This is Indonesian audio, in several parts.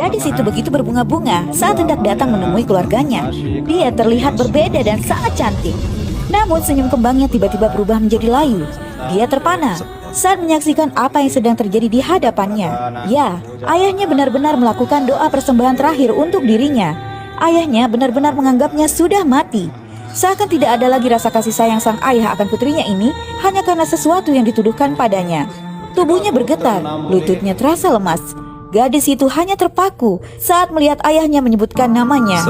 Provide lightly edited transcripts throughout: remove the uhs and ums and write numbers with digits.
Gadis itu begitu berbunga-bunga saat hendak datang menemui keluarganya. Dia terlihat berbeda dan sangat cantik. Namun senyum kembangnya tiba-tiba berubah menjadi layu. Dia terpana saat menyaksikan apa yang sedang terjadi di hadapannya. Ya, ayahnya benar-benar melakukan doa persembahan terakhir untuk dirinya. Ayahnya benar-benar menganggapnya sudah mati. Seakan tidak ada lagi rasa kasih sayang sang ayah akan putrinya ini hanya karena sesuatu yang dituduhkan padanya. Tubuhnya bergetar, lututnya terasa lemas. Gadis itu hanya terpaku saat melihat ayahnya menyebutkan namanya.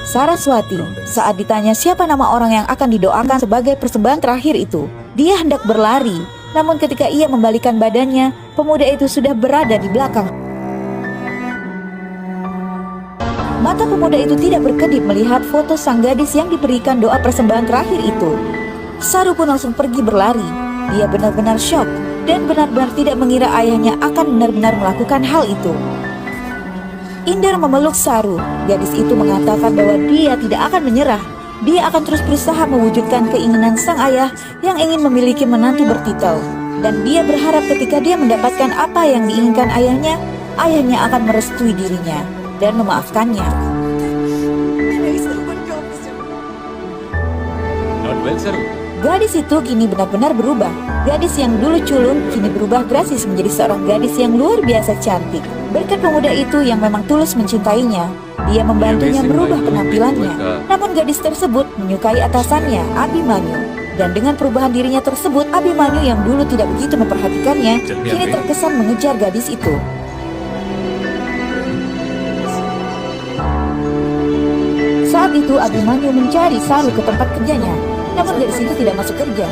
Saraswati. Saat ditanya siapa nama orang yang akan didoakan sebagai persembahan terakhir itu, dia hendak berlari. Namun ketika ia membalikan badannya, pemuda itu sudah berada di belakang. Mata pemuda itu tidak berkedip melihat foto sang gadis yang diberikan doa persembahan terakhir itu. Saru pun langsung pergi berlari. Dia benar-benar syok dan benar-benar tidak mengira ayahnya akan benar-benar melakukan hal itu. Indar memeluk Saru. Gadis itu mengatakan bahwa dia tidak akan menyerah. Dia akan terus berusaha mewujudkan keinginan sang ayah yang ingin memiliki menantu bertitel. Dan dia berharap ketika dia mendapatkan apa yang diinginkan ayahnya, ayahnya akan merestui dirinya dan memaafkannya. Gadis itu kini benar-benar berubah. Gadis yang dulu culun kini berubah drastis menjadi seorang gadis yang luar biasa cantik. Berkat pemuda itu yang memang tulus mencintainya, dia membantunya merubah penampilannya. Namun gadis tersebut menyukai atasannya, Abhimanyu. Dan dengan perubahan dirinya tersebut, Abhimanyu yang dulu tidak begitu memperhatikannya, kini terkesan mengejar gadis itu. Saat itu Abhimanyu mencari Saru ke tempat kerjanya. Namun gadis itu tidak masuk kerja.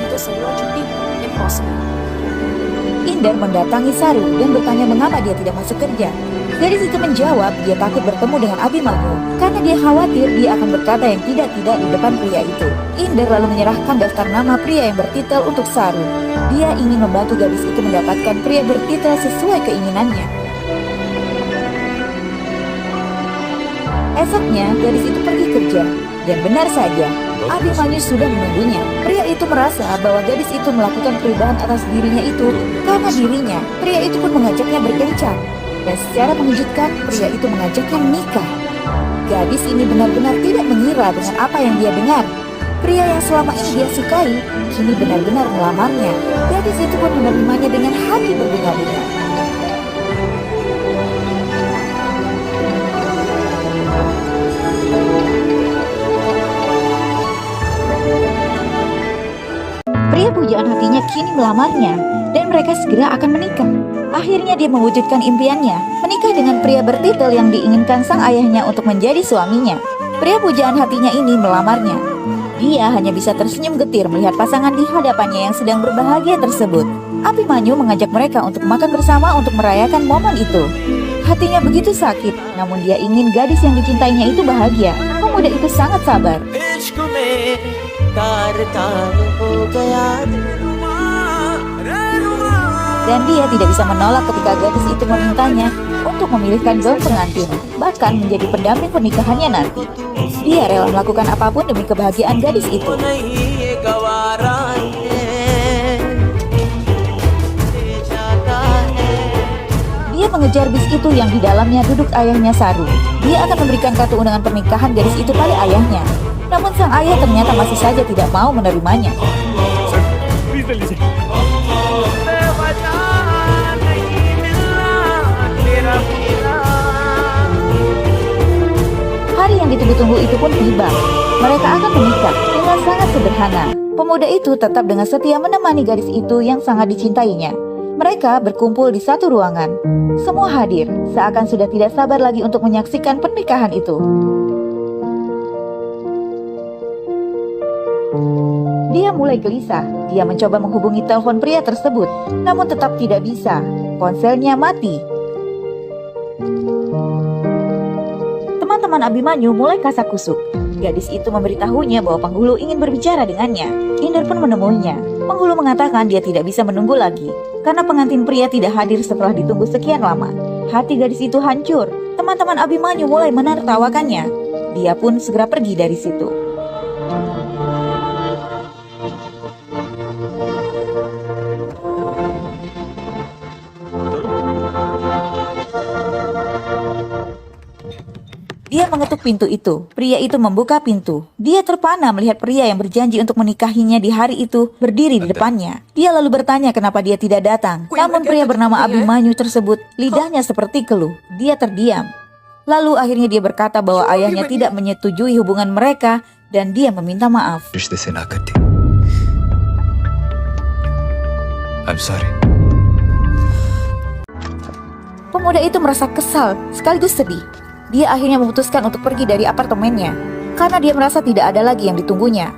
Indar mendatangi Saru dan bertanya mengapa dia tidak masuk kerja. Gadis itu menjawab dia takut bertemu dengan Abhimanyu karena dia khawatir dia akan berkata yang tidak-tidak di depan pria itu. Indar lalu menyerahkan daftar nama pria yang bertitel untuk Saru. Dia ingin membantu gadis itu mendapatkan pria bertitel sesuai keinginannya. Esoknya gadis itu pergi kerja. Dan benar saja, Abhimanyu sudah menunggunya. Pria itu merasa bahwa gadis itu melakukan perubahan atas dirinya itu karena dirinya. Pria itu pun mengajaknya berkencan. Dan secara mengejutkan, pria itu mengajaknya menikah. Gadis ini benar-benar tidak mengira dengan apa yang dia dengar. Pria yang selama ini dia sukai, kini benar-benar melamarnya. Gadis itu pun menerimanya dengan hati berbunga-bunga. Pria pujaan hatinya kini melamarnya dan mereka segera akan menikah. Akhirnya dia mewujudkan impiannya, menikah dengan pria bertitel yang diinginkan sang ayahnya untuk menjadi suaminya. Pria pujaan hatinya ini melamarnya. Dia hanya bisa tersenyum getir melihat pasangan di hadapannya yang sedang berbahagia tersebut. Abhimanyu mengajak mereka untuk makan bersama untuk merayakan momen itu. Hatinya begitu sakit, namun dia ingin gadis yang dicintainya itu bahagia. Pemuda itu sangat sabar. Dan dia tidak bisa menolak ketika gadis itu memintanya untuk memilihkan gaun pengantin, bahkan menjadi pendamping pernikahannya nanti. Dia rela melakukan apapun demi kebahagiaan gadis itu. Dia mengejar bis itu yang di dalamnya duduk ayahnya Saru. Dia akan memberikan kartu undangan pernikahan gadis itu pada ayahnya. Namun sang ayah ternyata masih saja tidak mau menerimanya. Hari yang ditunggu-tunggu itu pun tiba. Mereka akan menikah dengan sangat sederhana. Pemuda itu tetap dengan setia menemani gadis itu yang sangat dicintainya. Mereka berkumpul di satu ruangan. Semua hadir, seakan sudah tidak sabar lagi untuk menyaksikan pernikahan itu. Dia mulai gelisah. Dia mencoba menghubungi telepon pria tersebut, namun tetap tidak bisa. Ponselnya mati. Teman-teman Abhimanyu mulai kasak-kusuk. Gadis itu memberitahunya bahwa penghulu ingin berbicara dengannya. Indar pun menemuinya. Penghulu mengatakan dia tidak bisa menunggu lagi karena pengantin pria tidak hadir setelah ditunggu sekian lama. Hati gadis itu hancur. Teman-teman Abhimanyu mulai menertawakannya. Dia pun segera pergi dari situ. Dia mengetuk pintu itu. Pria itu membuka pintu. Dia terpana melihat pria yang berjanji untuk menikahinya di hari itu berdiri di depannya. Dia lalu bertanya kenapa dia tidak datang. Namun pria bernama Abimanyu tersebut lidahnya seperti keluh. Dia terdiam. Lalu akhirnya dia berkata bahwa ayahnya tidak menyetujui hubungan mereka dan dia meminta maaf. I'm sorry. Pemuda itu merasa kesal sekaligus sedih. Dia akhirnya memutuskan untuk pergi dari apartemennya karena dia merasa tidak ada lagi yang ditunggunya.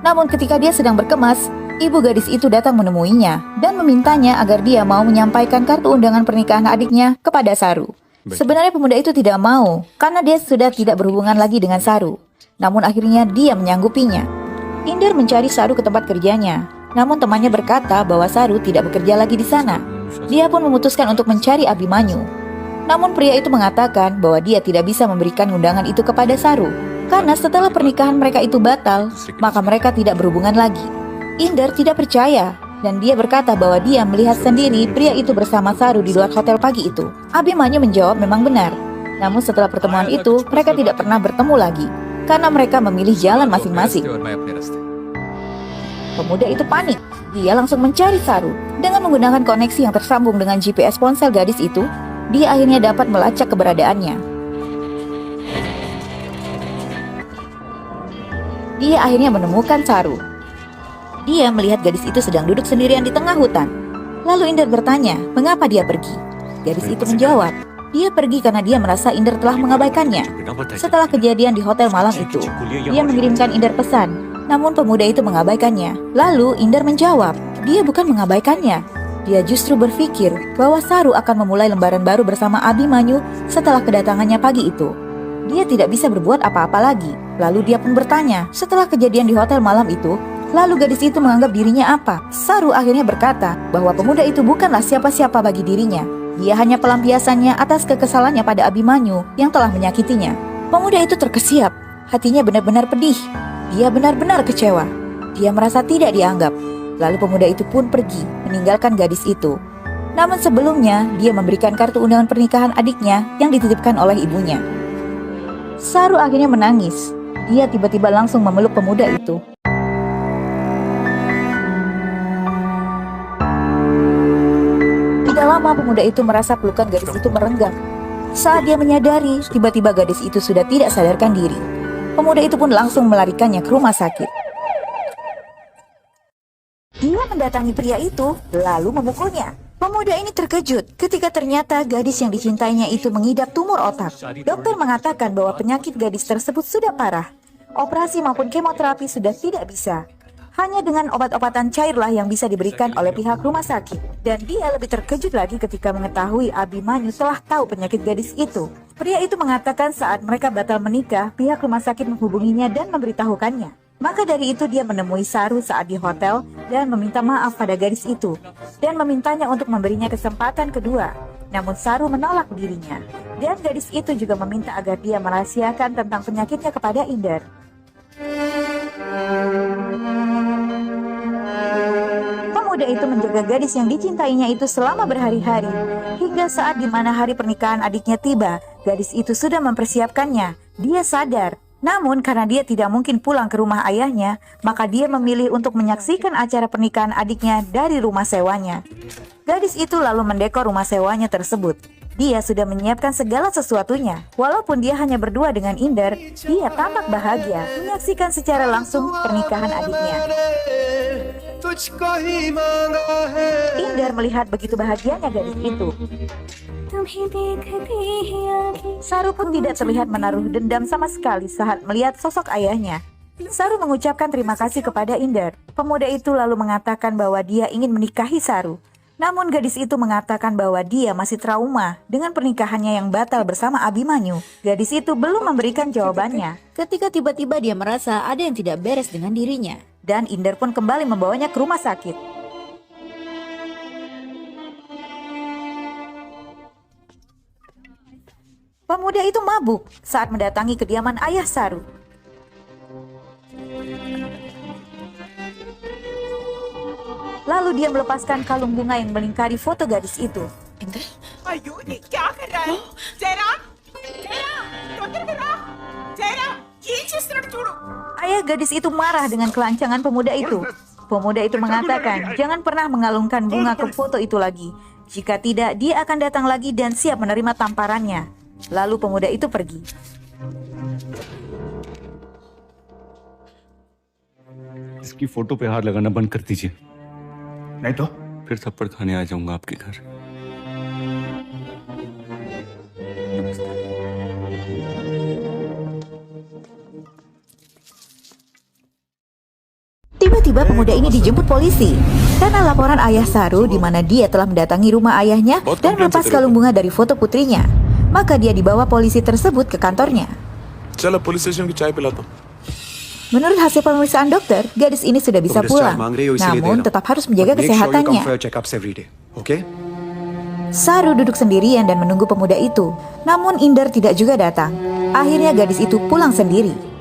Namun ketika dia sedang berkemas, ibu gadis itu datang menemuinya dan memintanya agar dia mau menyampaikan kartu undangan pernikahan adiknya kepada Saru. Sebenarnya pemuda itu tidak mau karena dia sudah tidak berhubungan lagi dengan Saru. Namun akhirnya dia menyanggupinya. Inder mencari Saru ke tempat kerjanya. Namun temannya berkata bahwa Saru tidak bekerja lagi di sana. Dia pun memutuskan untuk mencari Abimanyu. Namun pria itu mengatakan bahwa dia tidak bisa memberikan undangan itu kepada Saru karena setelah pernikahan mereka itu batal, maka mereka tidak berhubungan lagi. Inder tidak percaya dan dia berkata bahwa dia melihat sendiri pria itu bersama Saru di luar hotel pagi itu. Abimanyu menjawab memang benar. Namun setelah pertemuan itu, mereka tidak pernah bertemu lagi karena mereka memilih jalan masing-masing. Pemuda itu panik. Dia langsung mencari Saru. Dengan menggunakan koneksi yang tersambung dengan GPS ponsel gadis itu, dia akhirnya dapat melacak keberadaannya. Dia akhirnya menemukan Saru. Dia melihat gadis itu sedang duduk sendirian di tengah hutan. Lalu Inder bertanya, mengapa dia pergi? Gadis itu menjawab, dia pergi karena dia merasa Inder telah mengabaikannya. Setelah kejadian di hotel malam itu, dia mengirimkan Inder pesan. Namun pemuda itu mengabaikannya. Lalu Inder menjawab, dia bukan mengabaikannya. Dia justru berpikir bahwa Saru akan memulai lembaran baru bersama Abimanyu setelah kedatangannya pagi itu. Dia tidak bisa berbuat apa-apa lagi. Lalu dia pun bertanya, setelah kejadian di hotel malam itu, lalu gadis itu menganggap dirinya apa? Saru akhirnya berkata bahwa pemuda itu bukanlah siapa-siapa bagi dirinya. Dia hanya pelampiasannya atas kekesalannya pada Abimanyu yang telah menyakitinya. Pemuda itu terkesiap. Hatinya benar-benar pedih. Dia benar-benar kecewa. Dia merasa tidak dianggap. Lalu pemuda itu pun pergi, meninggalkan gadis itu. Namun sebelumnya, dia memberikan kartu undangan pernikahan adiknya yang dititipkan oleh ibunya. Saru akhirnya menangis. Dia tiba-tiba langsung memeluk pemuda itu. Tidak lama pemuda itu merasa pelukan gadis itu merenggang. Saat dia menyadari, tiba-tiba gadis itu sudah tidak sadarkan diri. Pemuda itu pun langsung melarikannya ke rumah sakit. Dia mendatangi pria itu, lalu memukulnya. Pemuda ini terkejut ketika ternyata gadis yang dicintainya itu mengidap tumor otak. Dokter mengatakan bahwa penyakit gadis tersebut sudah parah. Operasi maupun kemoterapi sudah tidak bisa. Hanya dengan obat-obatan cairlah yang bisa diberikan oleh pihak rumah sakit. Dan dia lebih terkejut lagi ketika mengetahui Abimanyu telah tahu penyakit gadis itu. Pria itu mengatakan saat mereka batal menikah, pihak rumah sakit menghubunginya dan memberitahukannya. Maka dari itu dia menemui Saru saat di hotel dan meminta maaf pada gadis itu dan memintanya untuk memberinya kesempatan kedua. Namun Saru menolak dirinya dan gadis itu juga meminta agar dia merahasiakan tentang penyakitnya kepada Inder. Pemuda itu menjaga gadis yang dicintainya itu selama berhari-hari hingga saat di mana hari pernikahan adiknya tiba, gadis itu sudah mempersiapkannya. Dia sadar. Namun karena dia tidak mungkin pulang ke rumah ayahnya, maka dia memilih untuk menyaksikan acara pernikahan adiknya dari rumah sewanya. Gadis itu lalu mendekor rumah sewanya tersebut. Dia sudah menyiapkan segala sesuatunya. Walaupun dia hanya berdua dengan Inder, dia tampak bahagia menyaksikan secara langsung pernikahan adiknya. Inder melihat begitu bahagianya gadis itu. Saru pun tidak terlihat menaruh dendam sama sekali saat melihat sosok ayahnya. Saru mengucapkan terima kasih kepada Inder. Pemuda itu lalu mengatakan bahwa dia ingin menikahi Saru. Namun gadis itu mengatakan bahwa dia masih trauma dengan pernikahannya yang batal bersama Abimanyu. Gadis itu belum memberikan jawabannya ketika tiba-tiba dia merasa ada yang tidak beres dengan dirinya. Dan Inder pun kembali membawanya ke rumah sakit. Pemuda itu mabuk saat mendatangi kediaman ayah Saru. Lalu dia melepaskan kalung bunga yang melingkari foto gadis itu. अयो ये क्या कर रहा है? जयराम, जयराम, डॉक्टर बुलाओ। Ayah gadis itu marah dengan kelancangan pemuda itu. Pemuda itu mengatakan, jangan pernah mengalungkan bunga ke foto itu lagi. Jika tidak, dia akan datang lagi dan siap menerima tamparannya. Lalu pemuda itu pergi. इसकी फोटो पे हाथ लगाना बंद कर दीजिए, नहीं तो फिर थप्पड़ खाने आ जाऊंगा आपके घर। Tiba-tiba pemuda ini dijemput polisi karena laporan ayah Saru di mana dia telah mendatangi rumah ayahnya dan melepas kalung bunga dari foto putrinya. Maka dia dibawa polisi tersebut ke kantornya. चलो पुलिस स्टेशन की चाय पिलाता हूँ। Menurut hasil pemeriksaan dokter, gadis ini sudah bisa pulang, namun tetap harus menjaga kesehatannya. Saru duduk sendirian dan menunggu pemuda itu, namun Inder tidak juga datang. Akhirnya gadis itu pulang sendiri.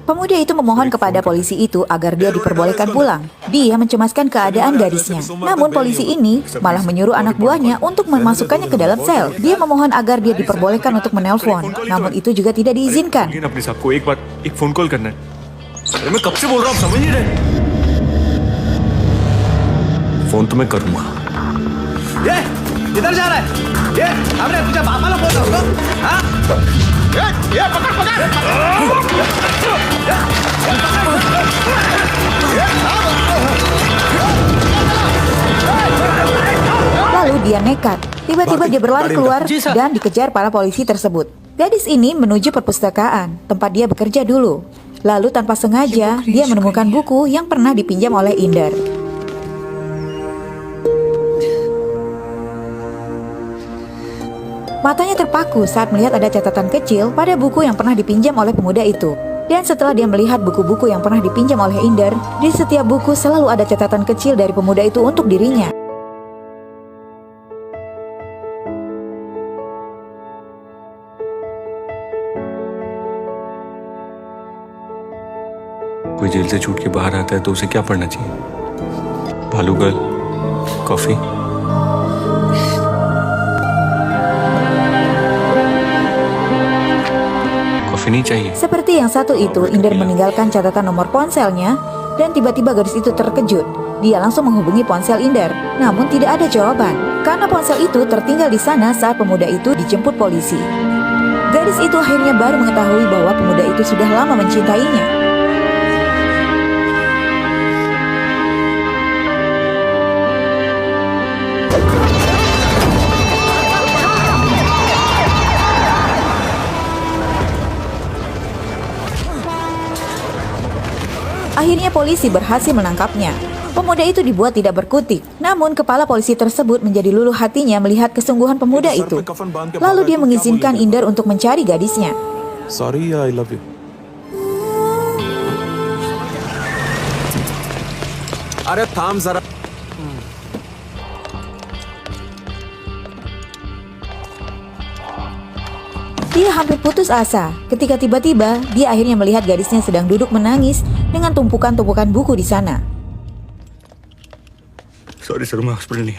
Pemuda itu memohon kepada polisi itu agar dia diperbolehkan pulang. Dia mencemaskan keadaan gadisnya. Namun polisi ini malah menyuruh anak buahnya untuk memasukkannya ke dalam sel. Dia memohon agar dia diperbolehkan untuk menelpon. Namun itu juga tidak diizinkan. अपने साहब को एक बार एक phone call करना है। अरे मैं कब से बोल रहा हूँ, आप समझ नहीं रहे। फोन तो मैं करूंगा। ये किधर जा रहा है? ये हमने तुझे पापा लोग बोल रहा हूँ, हाँ? ये पकड़ पकड़। Lalu dia nekat. Tiba-tiba dia berlari keluar dan dikejar para polisi tersebut. Gadis ini menuju perpustakaan, tempat dia bekerja dulu. Lalu tanpa sengaja, dia menemukan buku yang pernah dipinjam oleh Inder. Matanya terpaku saat melihat ada catatan kecil pada buku yang pernah dipinjam oleh pemuda itu. Dan setelah dia melihat buku-buku yang pernah dipinjam oleh Inder, di setiap buku selalu ada catatan kecil dari pemuda itu untuk dirinya. कोई जेल से छूट के बाहर आता है तो उसे क्या पढ़ना चाहिए? भालू girl, coffee. Seperti yang satu itu, Inder meninggalkan catatan nomor ponselnya dan tiba-tiba gadis itu terkejut. Dia langsung menghubungi ponsel Inder, namun tidak ada jawaban karena ponsel itu tertinggal di sana saat pemuda itu dijemput polisi. Gadis itu akhirnya baru mengetahui bahwa pemuda itu sudah lama mencintainya. Akhirnya polisi berhasil menangkapnya. Pemuda itu dibuat tidak berkutik, namun kepala polisi tersebut menjadi luluh hatinya melihat kesungguhan pemuda itu. Lalu dia mengizinkan Inder untuk mencari gadisnya. Sorry, I love you. अरे थाम जरा। Dia hampir putus asa ketika tiba-tiba dia akhirnya melihat gadisnya sedang duduk menangis dengan tumpukan-tumpukan buku di sana. Sorry, sir, मैं हॉस्पिटल नहीं।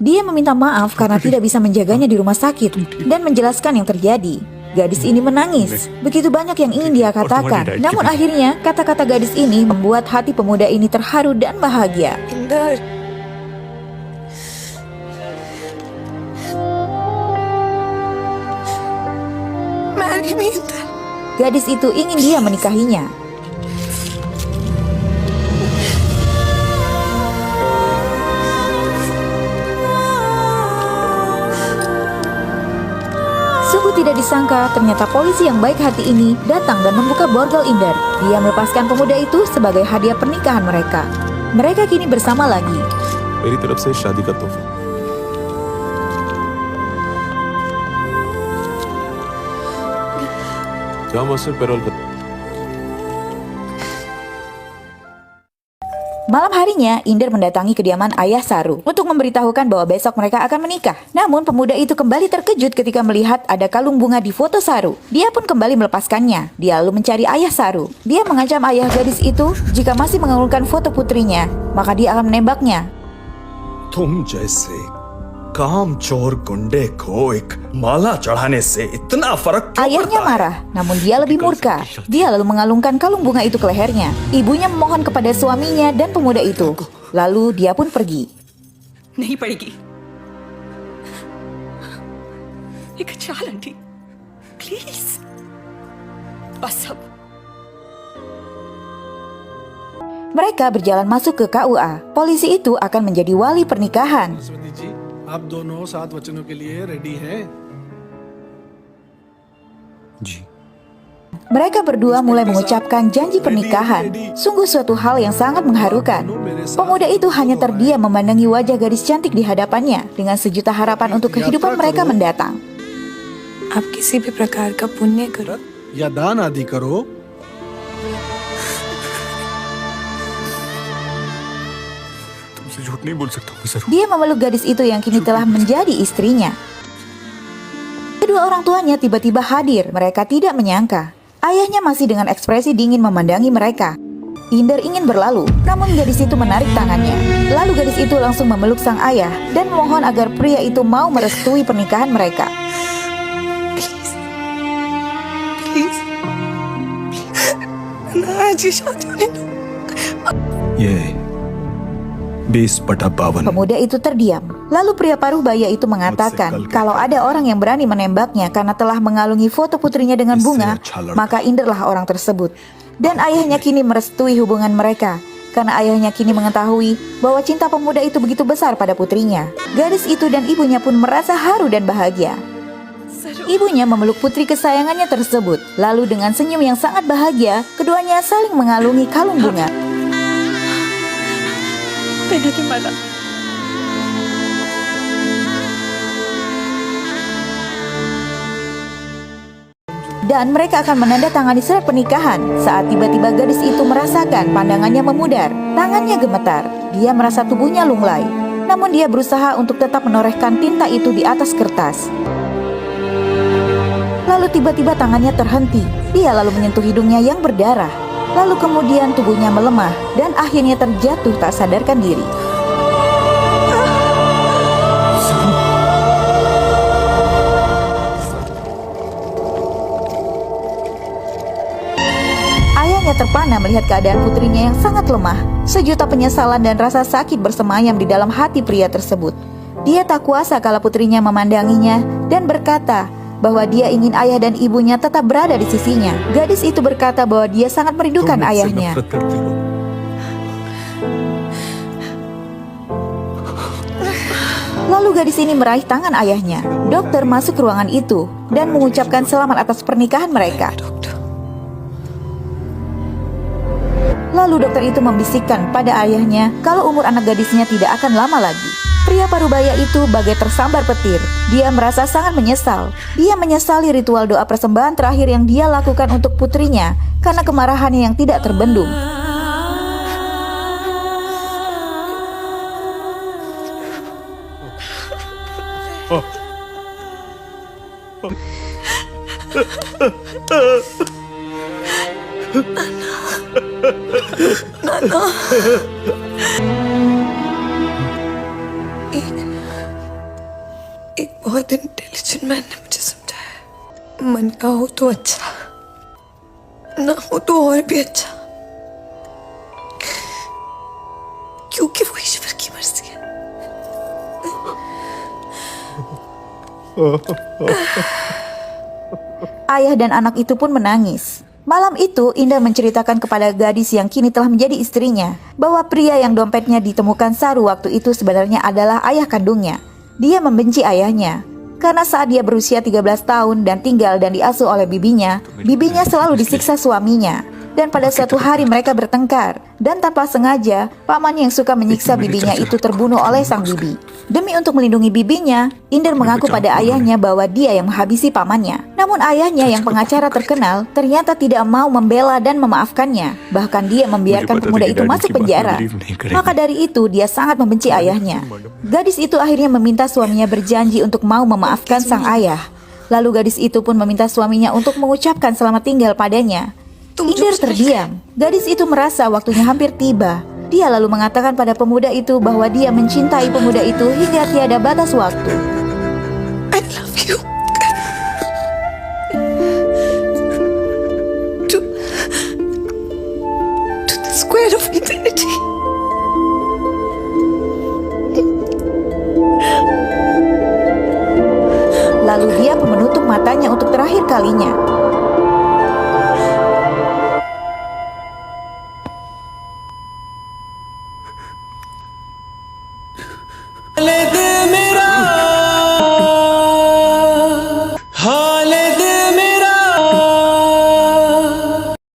Dia meminta maaf karena tidak bisa menjaganya di rumah sakit dan menjelaskan yang terjadi. Gadis ini menangis. Begitu banyak yang ingin dia katakan. Namun akhirnya kata-kata gadis ini membuat hati pemuda ini terharu dan bahagia. Inder. Gadis itu ingin dia menikahinya. Sungguh tidak disangka, ternyata polisi yang baik hati ini datang dan membuka borgol Inder. Dia melepaskan pemuda itu sebagai hadiah pernikahan mereka. Mereka kini bersama lagi. मेरी तरफ से शादी का तोहफा। Malam harinya, Inder mendatangi kediaman ayah Saru untuk memberitahukan bahwa besok mereka akan menikah. Namun pemuda itu kembali terkejut ketika melihat ada kalung bunga di foto Saru. Dia pun kembali melepaskannya. Dia lalu mencari ayah Saru. Dia mengancam ayah gadis itu jika masih mengagungkan foto putrinya, maka dia akan menembaknya. तुम जैसे काम चोर गुंडे को एक माला चढ़ाने से इतना फर्क क्यों Ayahnya पड़ता है? marah, namun dia lebih murka. Dia lalu mengalungkan kalung bunga itu ke lehernya. Ibunya memohon kepada suaminya dan pemuda itu. Lalu dia pun pergi. नहीं पड़ेगी। एक अच्छा आंटी, प्लीज बस अब। Mereka berjalan masuk ke KUA. Polisi itu akan menjadi wali pernikahan. Saraswati जी, आप दोनों 7 वचनों के लिए रेडी हैं? जी Mereka berdua mulai mengucapkan janji pernikahan. Sungguh suatu hal yang sangat mengharukan. Pemuda itu hanya terdiam memandangi wajah gadis cantik di hadapannya dengan sejuta harapan untuk kehidupan mereka mendatang. आप किसी भी प्रकार का पुण्य करो या दान आदि करो। तुमसे झूठ नहीं बोल सकता मैं जरूर। Dia memeluk gadis itu yang kini telah menjadi istrinya. Kedua orang tuanya tiba-tiba hadir. Mereka tidak menyangka. Ayahnya masih dengan ekspresi dingin memandangi mereka. Inder ingin berlalu, namun gadis itu menarik tangannya. Lalu gadis itu langsung memeluk sang ayah dan memohon agar pria itu mau merestui pernikahan mereka. Please ना आज ये शादी होने दो। ये 20/52 Pemuda itu terdiam. Lalu pria paruh baya itu mengatakan kalau ada orang yang berani menembaknya karena telah mengalungi foto putrinya dengan bunga, maka Inderlah orang tersebut. Dan ayahnya kini merestui hubungan mereka karena ayahnya kini mengetahui bahwa cinta pemuda itu begitu besar pada putrinya. Gadis itu dan ibunya pun merasa haru dan bahagia. Ibunya memeluk putri kesayangannya tersebut. Lalu dengan senyum yang sangat bahagia, keduanya saling mengalungi kalung bunga. पहने थे माला। Dan mereka akan menandatangani surat pernikahan saat tiba-tiba gadis itu merasakan pandangannya memudar. Tangannya gemetar. Dia merasa tubuhnya lunglai. Namun dia berusaha untuk tetap menorehkan tinta itu di atas kertas. Lalu tiba-tiba tangannya terhenti. Dia lalu menyentuh hidungnya yang berdarah. Lalu kemudian tubuhnya melemah dan akhirnya terjatuh tak sadarkan diri. Ayahnya terpana melihat keadaan putrinya yang sangat lemah. Sejuta penyesalan dan rasa sakit bersemayam di dalam hati pria tersebut. Dia tak kuasa kala putrinya memandanginya dan berkata bahwa dia ingin ayah dan ibunya tetap berada di sisinya. Gadis itu berkata bahwa dia sangat merindukan ayahnya. Lalu gadis ini meraih tangan ayahnya. Dokter masuk ke ruangan itu dan mengucapkan selamat atas pernikahan mereka. Lalu dokter itu membisikkan pada ayahnya kalau umur anak gadisnya tidak akan lama lagi. Pria parubaya itu bagai tersambar petir. Dia merasa sangat menyesal. Dia menyesali ritual doa persembahan terakhir yang dia lakukan untuk putrinya karena kemarahannya yang tidak terbendung. एक बहुत intelligent man ने मुझे समझाया, मन का हो तो अच्छा, ना हो तो और भी अच्छा, क्योंकि वो ईश्वर की मर्जी है। Ayah dan anak itu pun menangis. Malam itu, Indah menceritakan kepada gadis yang kini telah menjadi istrinya bahwa pria yang dompetnya ditemukan Saru waktu itu sebenarnya adalah ayah kandungnya. Dia membenci ayahnya karena saat dia berusia 13 tahun dan tinggal dan diasuh oleh bibinya selalu disiksa suaminya. Dan pada suatu hari mereka bertengkar dan tanpa sengaja paman yang suka menyiksa bibinya itu terbunuh oleh sang bibi. Demi untuk melindungi bibinya, Inder mengaku pada ayahnya bahwa dia yang menghabisi pamannya. Namun ayahnya yang pengacara terkenal ternyata tidak mau membela dan memaafkannya. Bahkan dia membiarkan pemuda itu masuk penjara. Maka dari itu dia sangat membenci ayahnya. Gadis itu akhirnya meminta suaminya berjanji untuk mau memaafkan sang ayah. Lalu gadis itu pun meminta suaminya untuk mengucapkan selamat tinggal padanya. Inder terdiam. Gadis itu merasa waktunya hampir tiba. Dia lalu mengatakan pada pemuda itu bahwa dia mencintai pemuda itu hingga tiada batas waktu.